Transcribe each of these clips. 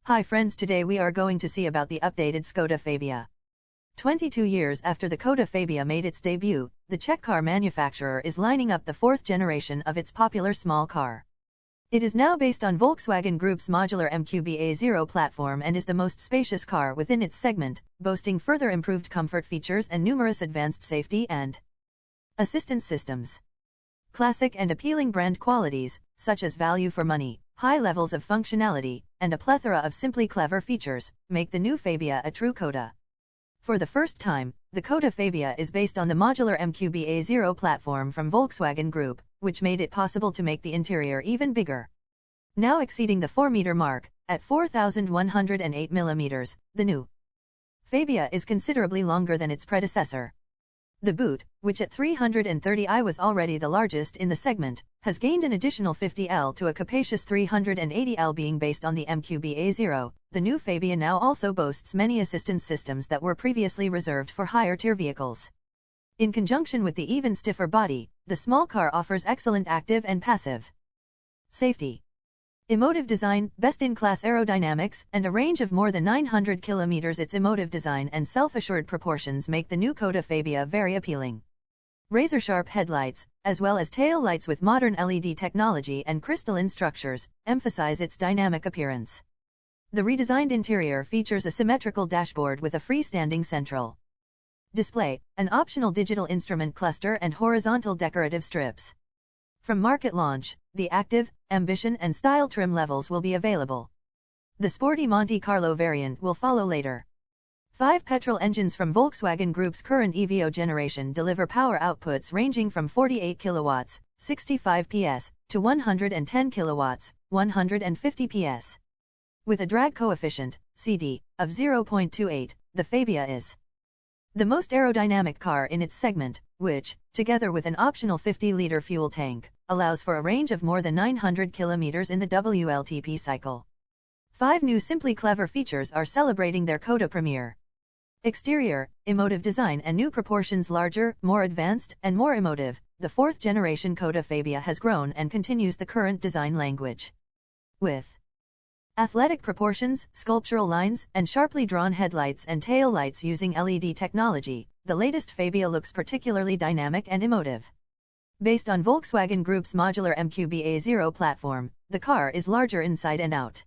Hi friends, today we are going to see about the updated Skoda Fabia. 22 years after the Skoda Fabia made its debut, the Czech car manufacturer is lining up the fourth generation of its popular small car. It is now based on Volkswagen Group's modular MQB A0 platform and is the most spacious car within its segment, boasting further improved comfort features and numerous advanced safety and assistance systems. Classic and appealing brand qualities, such as value for money, high levels of functionality, and a plethora of simply clever features, make the new Fabia a true Skoda. For the first time, the Skoda Fabia is based on the modular MQB A0 platform from Volkswagen Group, which made it possible to make the interior even bigger. Now exceeding the 4-meter mark, at 4,108 millimeters, the new Fabia is considerably longer than its predecessor. The boot, which at 330i was already the largest in the segment, has gained an additional 50L to a capacious 380L. Being based on the MQB A0, the new Fabia now also boasts many assistance systems that were previously reserved for higher-tier vehicles. In conjunction with the even stiffer body, the small car offers excellent active and passive safety, emotive design, best-in-class aerodynamics, and a range of more than 900 kilometers. Its emotive design and self-assured proportions make the new Skoda Fabia very appealing. Razor-sharp headlights, as well as tail lights with modern LED technology and crystalline structures, emphasize its dynamic appearance. The redesigned interior features a symmetrical dashboard with a freestanding central display, an optional digital instrument cluster, and horizontal decorative strips. From market launch, the Active, Ambition and Style trim levels will be available. The sporty Monte Carlo variant will follow later. 5 petrol engines from Volkswagen Group's current EVO generation deliver power outputs ranging from 48 kilowatts, 65 PS, to 110 kilowatts, 150 PS. With a drag coefficient, CD, of 0.28, the Fabia is the most aerodynamic car in its segment, which, together with an optional 50-liter fuel tank, allows for a range of more than 900 kilometers in the WLTP cycle. 5 new simply clever features are celebrating their Skoda premiere. Exterior, emotive design and new proportions. Larger, more advanced, and more emotive, the 4th generation Skoda Fabia has grown and continues the current design language. With athletic proportions, sculptural lines, and sharply drawn headlights and tail lights using LED technology, the latest Fabia looks particularly dynamic and emotive. Based on Volkswagen Group's modular MQB A0 platform, the car is larger inside and out.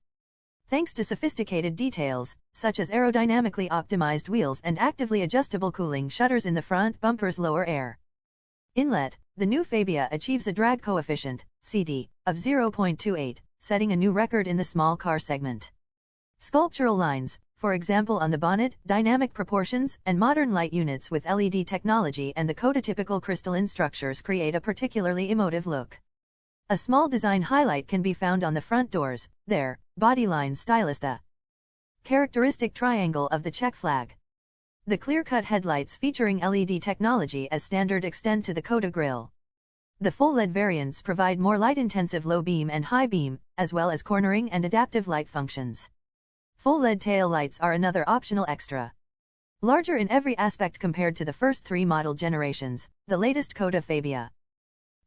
Thanks to sophisticated details, such as aerodynamically optimized wheels and actively adjustable cooling shutters in the front bumper's lower air inlet, the new Fabia achieves a drag coefficient, CD, of 0.28, setting a new record in the small car segment. Sculptural lines, for example on the bonnet, dynamic proportions, and modern light units with LED technology and the Skoda-typical crystalline structures create a particularly emotive look. A small design highlight can be found on the front doors. Their bodyline style is the characteristic triangle of the Czech flag. The clear-cut headlights featuring LED technology as standard extend to the Skoda grille. The full LED variants provide more light-intensive low beam and high beam, as well as cornering and adaptive light functions. Full LED tail lights are another optional extra. Larger in every aspect compared to the first 3 model generations, the latest Skoda Fabia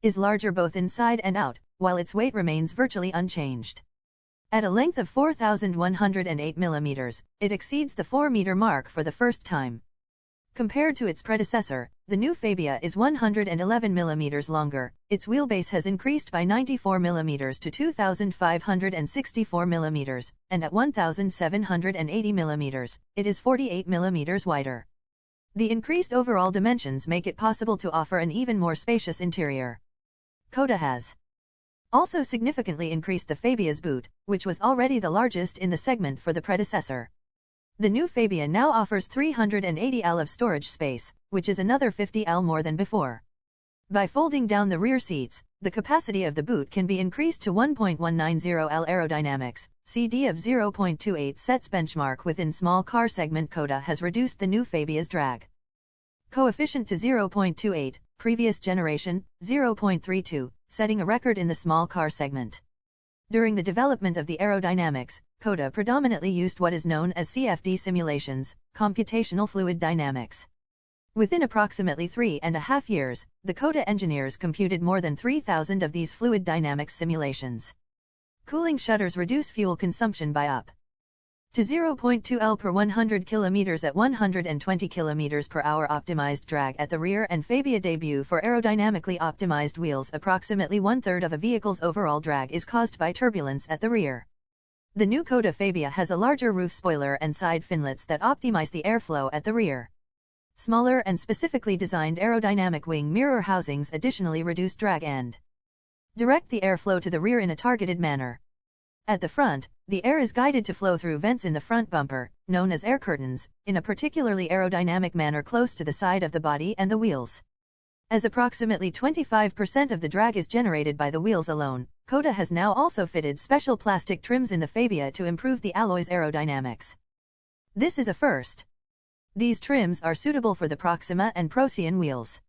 is larger both inside and out, while its weight remains virtually unchanged. At a length of 4,108 millimeters, it exceeds the 4-meter mark for the first time. Compared to its predecessor, the new Fabia is 111 millimeters longer. Its wheelbase has increased by 94 millimeters to 2,564 millimeters, and at 1,780 millimeters, it is 48 millimeters wider. The increased overall dimensions make it possible to offer an even more spacious interior. Skoda has also significantly increased the Fabia's boot, which was already the largest in the segment for the predecessor. The new Fabia now offers 380L of storage space, which is another 50L more than before. By folding down the rear seats, the capacity of the boot can be increased to 1.190L. Aerodynamics, CD of 0.28 sets benchmark within small car segment. Skoda has reduced the new Fabia's drag coefficient to 0.28, previous generation, 0.32, setting a record in the small car segment. During the development of the aerodynamics, Skoda predominantly used what is known as CFD simulations, computational fluid dynamics. Within approximately 3.5 years, the Skoda engineers computed more than 3,000 of these fluid dynamics simulations. Cooling shutters reduce fuel consumption by up to 0.2 L per 100 km at 120 km per hour. Optimized drag at the rear and Fabia debut for aerodynamically optimized wheels. Approximately one-third of a vehicle's overall drag is caused by turbulence at the rear. The new Skoda Fabia has a larger roof spoiler and side finlets that optimize the airflow at the rear. Smaller and specifically designed aerodynamic wing mirror housings additionally reduce drag and direct the airflow to the rear in a targeted manner. At the front, the air is guided to flow through vents in the front bumper, known as air curtains, in a particularly aerodynamic manner close to the side of the body and the wheels. As approximately 25% of the drag is generated by the wheels alone, Skoda has now also fitted special plastic trims in the Fabia to improve the alloy's aerodynamics. This is a first. These trims are suitable for the Proxima and Procyon wheels.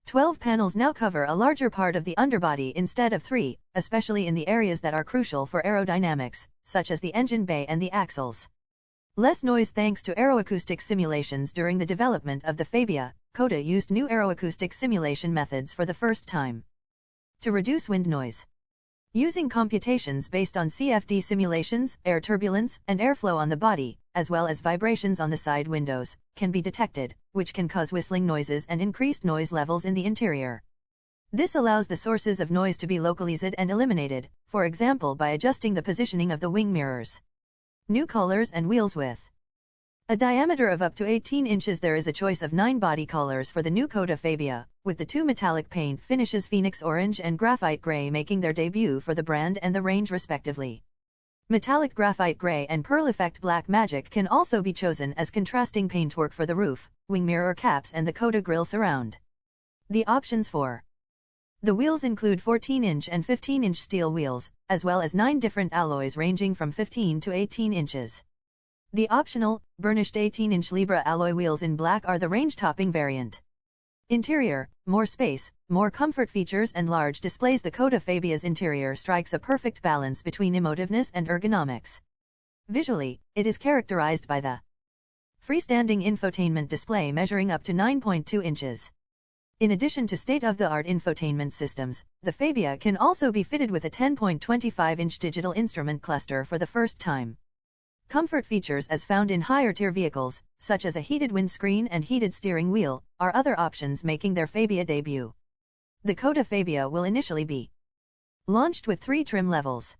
12 panels now cover a larger part of the underbody instead of 3, especially in the areas that are crucial for aerodynamics, such as the engine bay and the axles. Less noise thanks to aeroacoustic simulations. During the development of the Fabia, Skoda used new aeroacoustic simulation methods for the first time to reduce wind noise. Using computations based on CFD simulations, air turbulence and airflow on the body, as well as vibrations on the side windows, can be detected, which can cause whistling noises and increased noise levels in the interior. This allows the sources of noise to be localized and eliminated, for example by adjusting the positioning of the wing mirrors. New colors and wheels with a diameter of up to 18 inches. There is a choice of 9 body colors for the new Skoda Fabia, with the 2 metallic paint finishes Phoenix Orange and Graphite Gray making their debut for the brand and the range respectively. Metallic Graphite Gray and Pearl Effect Black Magic can also be chosen as contrasting paintwork for the roof, wing mirror caps and the Skoda grille surround. The options for the wheels include 14-inch and 15-inch steel wheels, as well as 9 different alloys ranging from 15 to 18 inches. The optional, burnished 18-inch Libra alloy wheels in black are the range-topping variant. Interior, more space, more comfort features and large displays. The Skoda Fabia's interior strikes a perfect balance between emotiveness and ergonomics. Visually, it is characterized by the freestanding infotainment display measuring up to 9.2 inches. In addition to state-of-the-art infotainment systems, the Fabia can also be fitted with a 10.25-inch digital instrument cluster for the first time. Comfort features as found in higher-tier vehicles, such as a heated windscreen and heated steering wheel, are other options making their Fabia debut. The Skoda Fabia will initially be launched with 3 trim levels.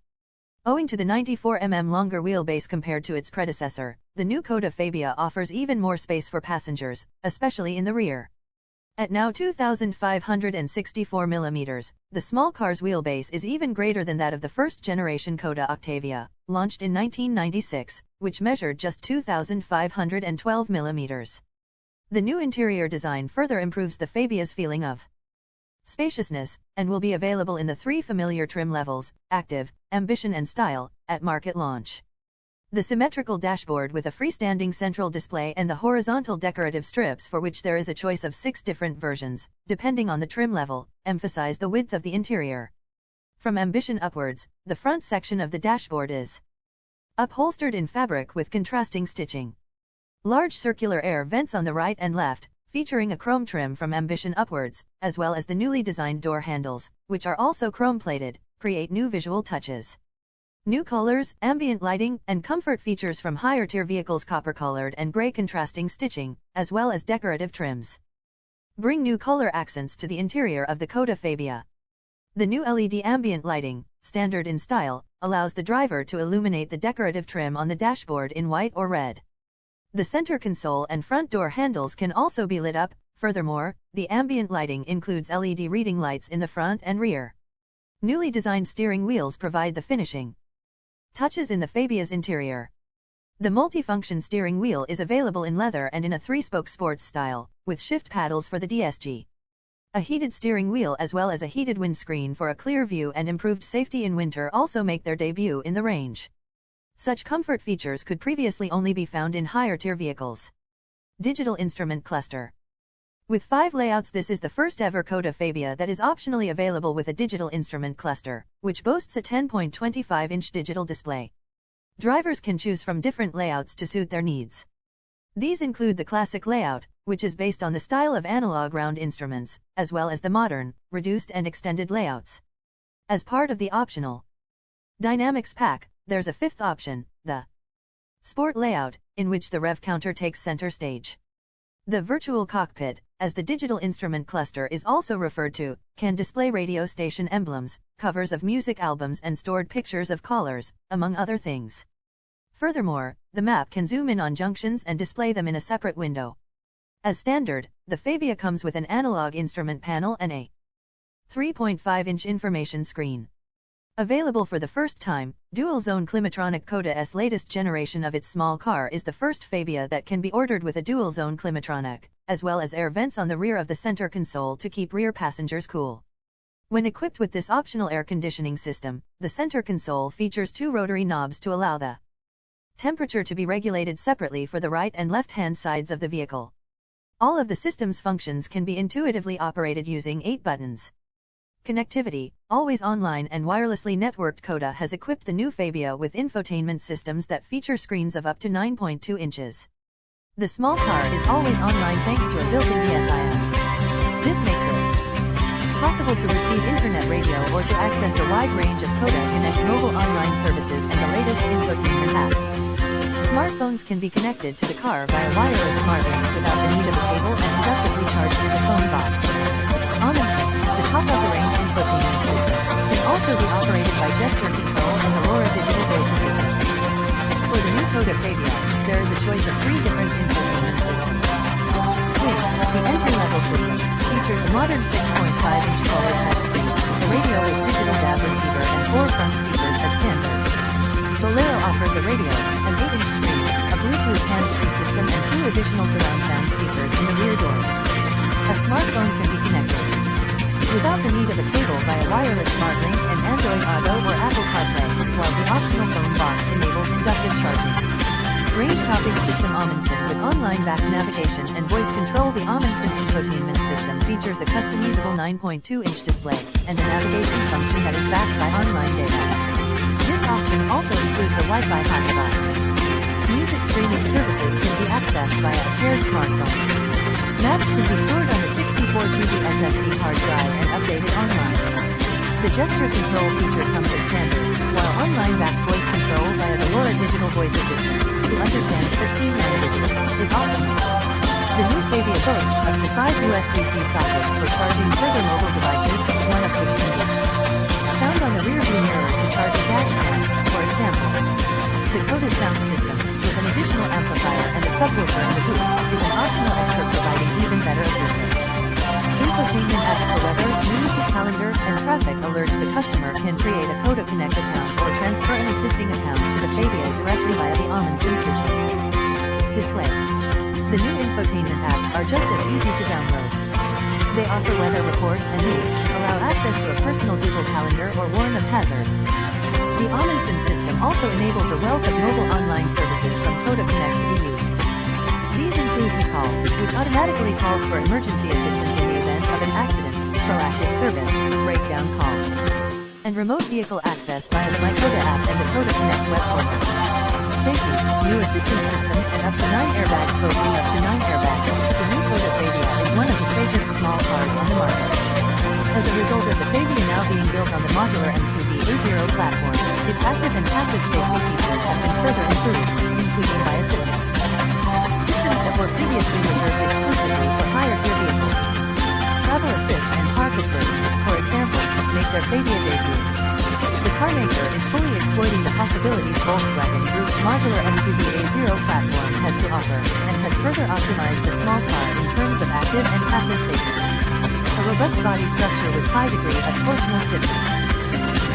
Owing to the 94 mm longer wheelbase compared to its predecessor, the new Skoda Fabia offers even more space for passengers, especially in the rear. At now 2,564 mm, the small car's wheelbase is even greater than that of the first-generation Skoda Octavia, launched in 1996, which measured just 2,512 mm. The new interior design further improves the Fabia's feeling of spaciousness, and will be available in the 3 familiar trim levels, Active, Ambition and Style, at market launch. The symmetrical dashboard with a freestanding central display and the horizontal decorative strips, for which there is a choice of 6 different versions, depending on the trim level, emphasize the width of the interior. From Ambition upwards, the front section of the dashboard is upholstered in fabric with contrasting stitching. Large circular air vents on the right and left, featuring a chrome trim from Ambition upwards, as well as the newly designed door handles, which are also chrome-plated, create new visual touches. New colors, ambient lighting, and comfort features from higher-tier vehicles. Copper-colored and gray contrasting stitching, as well as decorative trims, bring new color accents to the interior of the Skoda Fabia. The new LED ambient lighting, standard in style, allows the driver to illuminate the decorative trim on the dashboard in white or red. The center console and front door handles can also be lit up. Furthermore, the ambient lighting includes LED reading lights in the front and rear. Newly designed steering wheels provide the finishing touches in the Fabia's interior. The multifunction steering wheel is available in leather and in a 3-spoke sports style, with shift paddles for the DSG. A heated steering wheel as well as a heated windscreen for a clear view and improved safety in winter also make their debut in the range. Such comfort features could previously only be found in higher-tier vehicles. Digital instrument cluster. With 5 layouts, this is the first ever Skoda Fabia that is optionally available with a digital instrument cluster, which boasts a 10.25-inch digital display. Drivers can choose from different layouts to suit their needs. These include the classic layout, which is based on the style of analog round instruments, as well as the modern, reduced and extended layouts. As part of the optional Dynamics pack, there's a 5th option, the Sport layout, in which the rev counter takes center stage. The virtual cockpit, as the digital instrument cluster is also referred to, can display radio station emblems, covers of music albums and stored pictures of callers, among other things. Furthermore, the map can zoom in on junctions and display them in a separate window. As standard, the Fabia comes with an analog instrument panel and a 3.5-inch information screen. Available for the first time, dual-zone Climatronic Skoda's latest generation of its small car is the first Fabia that can be ordered with a dual-zone Climatronic, as well as air vents on the rear of the center console to keep rear passengers cool. When equipped with this optional air conditioning system, the center console features two rotary knobs to allow the temperature to be regulated separately for the right and left-hand sides of the vehicle. All of the system's functions can be intuitively operated using 8 buttons. Connectivity, always online and wirelessly networked. Skoda has equipped the new Fabia with infotainment systems that feature screens of up to 9.2 inches. The small car is always online thanks to a built-in ESIM. This makes it possible to receive internet radio or to access the wide range of Skoda Connect mobile online services and the latest infotainment apps. Smartphones can be connected to the car via wireless smartphones without the need of a cable and inductively charged to the phone box. Honestly, the top-of-the-range infotainment system can also be operated by gesture control and the LoRa digital voice assistant. For the new Skoda Fabia, there is a choice of 3 different infotainment systems. Swing, the entry-level system, features a modern 6.5-inch color touchscreen, a radio with digital DAB receiver and 4 front speakers as standard. Polo offers a radio, an 8-inch screen, a Bluetooth hands-free system and 2 additional surround sound speakers in the rear doors. A smartphone can be connected without the need of a cable via wireless SmartLink and Android Auto or Apple CarPlay, while the optional phone box enables inductive charging. Range-topping system Amundsen with online back navigation and voice control. The Amundsen infotainment system features a customizable 9.2-inch display and a navigation function that is backed by online data. This option also includes a Wi-Fi hotspot. Music streaming services can be accessed via a paired smartphone. Maps can be stored on the 64GB SSD hard drive and updated online. The gesture control feature comes as standard, while online backed voice control via the LoRa digital voice assistant, who understands 15 languages, is optional. The new Fabia boasts up to 5 USB-C sockets for charging further mobile devices, one of which can be found on the rear-view mirror to charge a dash cam, for example. The Skoda sound system, with an additional amplifier and a subwoofer in the boot, is an optional extra providing even better acoustics. Infotainment apps for weather, music calendar, and traffic alerts. The customer can create a Skoda Connect account or transfer an existing account to the Fabia directly via the Amundsen systems. Display. The new infotainment apps are just as easy to download. They offer weather reports and news, allow access to a personal Google Calendar or warn of hazards. The Amundsen system also enables a wealth of mobile online services from Skoda Connect to be used. These include eCall, which automatically calls for emergency assistance in the event of an accident, proactive service, breakdown call, and remote vehicle access via the MySkoda app and the Skoda Connect web portal. Safety, new assistance systems and up to 9 airbags. Boasting up to 9 airbags, the new Skoda Fabia is one of the safest small cars on the market. As a result of the Fabia now being built on the modular MQB A0 platform, its active and passive safety features have been further improved, including by assistance systems that were previously reserved exclusively for higher-tier vehicles. Travel Assist and Park Assist, for example, make their Fabia debut. The carmaker is fully exploiting the possibilities Volkswagen Group's modular MQB A0 platform has to offer, and has further optimized the small car in terms of active and passive safety. A robust body structure with high degree of torsional stiffness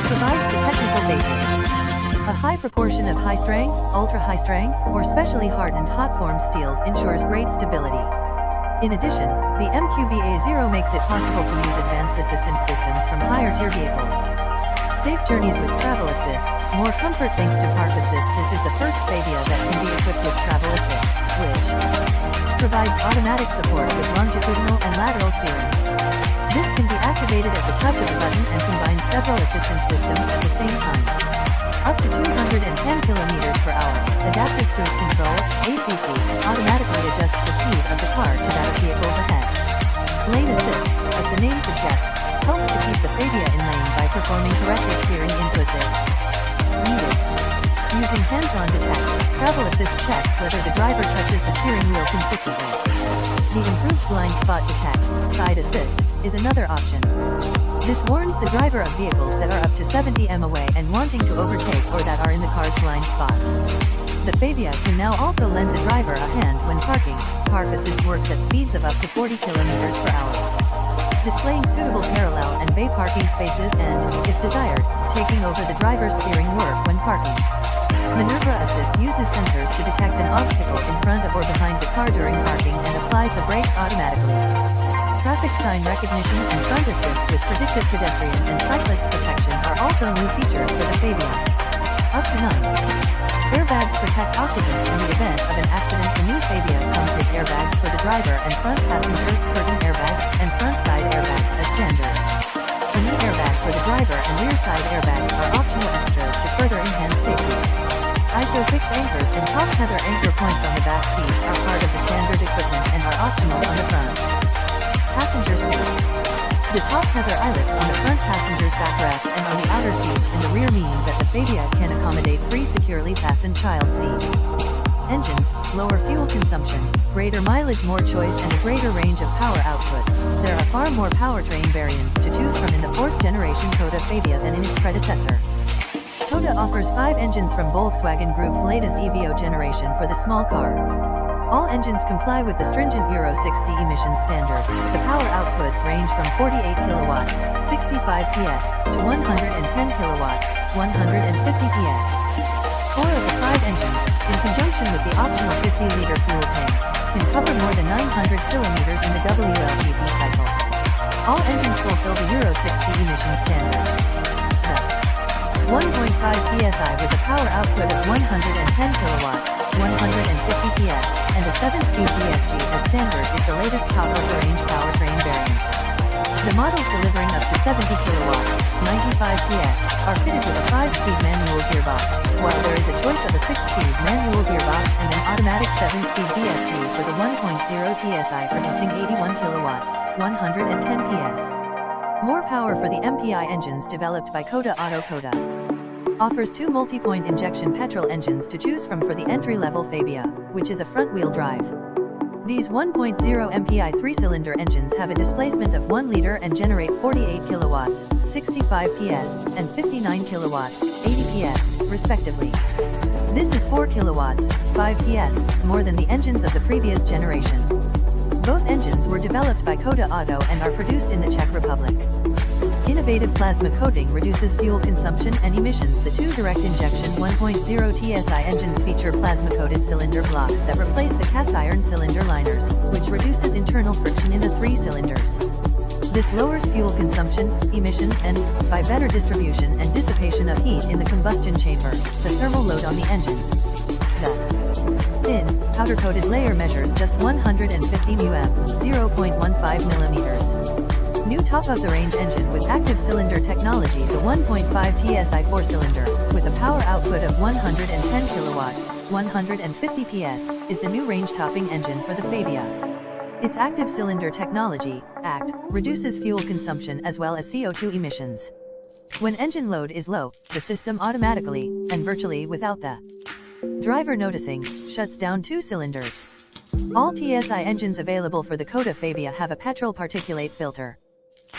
provides the technical basis. A high proportion of high-strength, ultra-high-strength, or specially hardened hot-formed steels ensures great stability. In addition, the MQB A0 makes it possible to use advanced assistance systems from higher-tier vehicles. Safe journeys with Travel Assist, more comfort thanks to Park Assist. This is the first Fabia that can be equipped with Travel Assist, which provides automatic support with longitudinal and lateral steering. This can be activated at the touch of a button and combines several assistance systems at the same time. Up to 210 km/h, adaptive cruise control, ACC, automatically adjusts the speed of the car to that of vehicles ahead. Lane Assist, as the name suggests, helps to keep the Fabia in lane by performing corrective steering inputs if needed. Using hands-on detect, level assist checks whether the driver touches the steering wheel consistently. The improved blind spot detect, side assist, is another option. This warns the driver of vehicles that are up to 70 m away and wanting to overtake or that are in the car's blind spot. The Fabia can now also lend the driver a hand when parking. Park assist works at speeds of up to 40 km/h. Displaying suitable parallel and bay parking spaces and, if desired, taking over the driver's steering work when parking. Maneuver assist uses sensors to detect an obstacle in front of or behind the car during parking and applies the brakes automatically. Traffic sign recognition and front assist with predictive pedestrian and cyclist protection are also new features for the Fabia. Up to 9. Airbags protect occupants in the event of an accident. The new Fabia comes with airbags for the driver and front passenger, curtain airbags, and front side airbags as standard. A knee airbag for the driver and rear side airbags are optional extras to further enhance safety. ISOFIX anchors and top tether anchor points on the back seats are part of the standard equipment and are optional on the front. Passenger seat. The top tether eyelets on the front passenger's backrest and on the outer seats in the rear mean that the Fabia can accommodate 3 securely fastened child seats. Engines, lower fuel consumption, greater mileage, more choice and a greater range of power outputs. There are far more powertrain variants to choose from in the 4th generation Skoda Fabia than in its predecessor. Skoda offers 5 engines from Volkswagen Group's latest EVO generation for the small car. All engines comply with the stringent Euro 6D emissions standard. The power outputs range from 48 kilowatts, 65 PS, to 110 kilowatts, 150 PS. 4 of the 5 engines, in conjunction with the optional 50-liter fuel tank, can cover more than 900 kilometers in the WLTP cycle. All engines fulfill the Euro 6D emissions standard. The 1.5 psi with a power output of 110 kilowatts, 150 PS, and a 7-speed DSG as standard is the latest top-of-the-range powertrain variant. The models delivering up to 70 kilowatts, 95 PS, are fitted with a 5-speed manual gearbox, while there is a choice of a 6-speed manual gearbox and an automatic 7-speed DSG for the 1.0 TSI producing 81 kilowatts, 110 PS. More power for the MPI engines developed by Skoda Auto. Skoda offers 2 multi-point injection petrol engines to choose from for the entry-level Fabia, which is a front-wheel drive. These 1.0 MPI 3-cylinder engines have a displacement of 1 liter and generate 48 kilowatts, 65 PS, and 59 kilowatts, 80 PS, respectively. This is 4 kilowatts, 5 PS, more than the engines of the previous generation. Both engines were developed by Skoda Auto and are produced in the Czech Republic. Innovative plasma coating reduces fuel consumption and emissions. The 2 direct injection 1.0 TSI engines feature plasma-coated cylinder blocks that replace the cast iron cylinder liners, which reduces internal friction in the 3 cylinders. This lowers fuel consumption, emissions and, by better distribution and dissipation of heat in the combustion chamber, the thermal load on the engine. The thin, powder-coated layer measures just 150 μm, 0.15 millimeters. New top-of-the-range engine with active cylinder technology, the 1.5 TSI 4-cylinder, with a power output of 110 kilowatts, 150 PS, is the new range-topping engine for the Fabia. Its active cylinder technology, ACT, reduces fuel consumption as well as CO2 emissions. When engine load is low, the system automatically, and virtually without the driver noticing, shuts down 2 cylinders. All TSI engines available for the Skoda Fabia have a petrol particulate filter.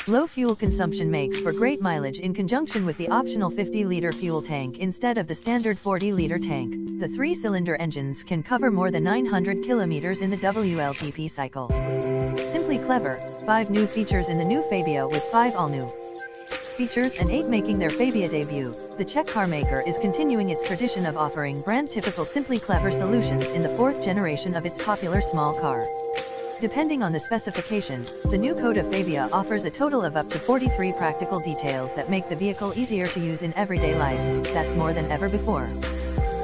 Low fuel consumption makes for great mileage in conjunction with the optional 50-liter fuel tank instead of the standard 40-liter tank. The 3-cylinder engines can cover more than 900 kilometers in the WLTP cycle. Simply clever, 5 new features in the new Fabia with 5 all-new features and 8 making their Fabia debut. The Czech car maker is continuing its tradition of offering brand-typical simply clever solutions in the 4th generation of its popular small car. Depending on the specification, the new Skoda Fabia offers a total of up to 43 practical details that make the vehicle easier to use in everyday life. That's more than ever before.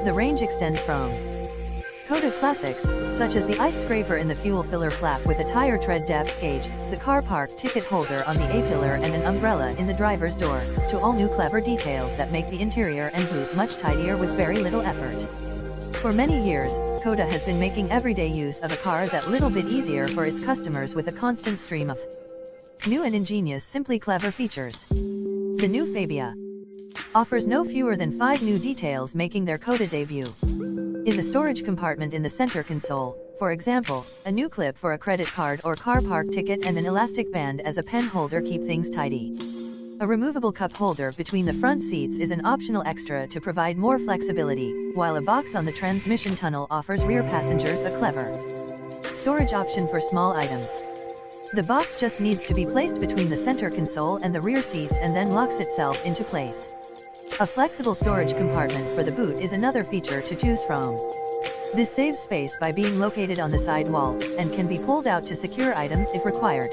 The range extends from Skoda classics, such as the ice scraper in the fuel filler flap with a tire tread depth gauge, the car park ticket holder on the A-pillar and an umbrella in the driver's door, to all new clever details that make the interior and boot much tidier with very little effort. For many years, Skoda has been making everyday use of a car that little bit easier for its customers with a constant stream of new and ingenious simply clever features. The new Fabia offers no fewer than 5 new details making their Skoda debut. In the storage compartment in the center console, for example, a new clip for a credit card or car park ticket and an elastic band as a pen holder keep things tidy. A removable cup holder between the front seats is an optional extra to provide more flexibility, while a box on the transmission tunnel offers rear passengers a clever storage option for small items. The box just needs to be placed between the center console and the rear seats and then locks itself into place. A flexible storage compartment for the boot is another feature to choose from. This saves space by being located on the side wall, and can be pulled out to secure items if required.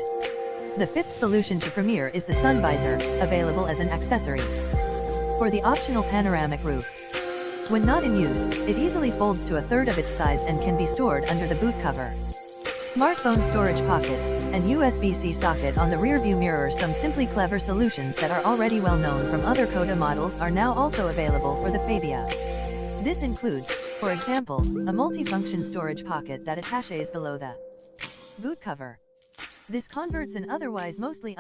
The fifth solution to Premier is the sun visor, available as an accessory. For the optional panoramic roof. When not in use, it easily folds to a third of its size and can be stored under the boot cover. Smartphone storage pockets, and USB-C socket on the rearview mirror. Some simply clever solutions that are already well known from other Skoda models are now also available for the Fabia. This includes, for example, a multifunction storage pocket that attaches below the boot cover. This converts an otherwise mostly